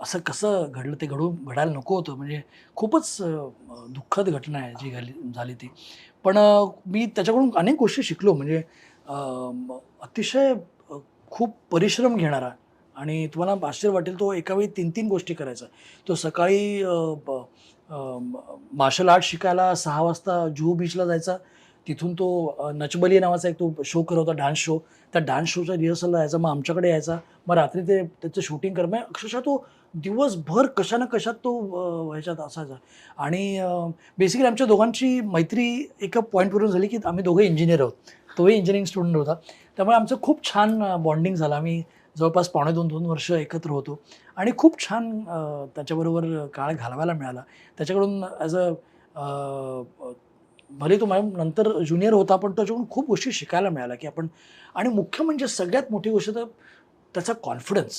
असं कसं घडलं, ते घडायला नको होतं. म्हणजे खूपच दुःखद घटना आहे जी झाली ती. पण मी त्याच्याकडून अनेक गोष्टी शिकलो. म्हणजे अ, अतिशय खूप परिश्रम घेणारा आणि तुम्हाला आश्चर्य वाटेल, तो एका वेळी 3-3 गोष्टी करायचा. तो सकाळी मार्शल आर्ट शिकायला 6 वाजता जुहू बीचला जायचा. तिथून तो नच नावाचा एक तो शो करत होता, डान्स शो. त्या डान्स शोच्या रिहर्सलला यायचा. मग आमच्याकडे यायचा. मग रात्री ते त्याचं शूटिंग कर, म्हणजे अक्षरशः तो दिवसभर कशा ना कशात तो ह्याच्यात असायचा. आणि बेसिकली आमच्या दोघांची मैत्री एका पॉइंटवरून झाली, की आम्ही दोघे इंजिनिअर आहोत. तोही इंजिनिअरिंग स्टुडंट होता. त्यामुळे आमचं खूप छान बॉन्डिंग झालं. आम्ही जवळपास पावणे 2 वर्ष एकत्र होतो आणि खूप छान त्याच्याबरोबर काळ घालवायला मिळाला. त्याच्याकडून ॲज अ भले तो माझ्या नंतर ज्युनियर होता, पण त्याच्याकडून खूप गोष्टी शिकायला मिळाल्या, की आपण आणि मुख्य म्हणजे सगळ्यात मोठी गोष्ट तर त्याचा कॉन्फिडन्स.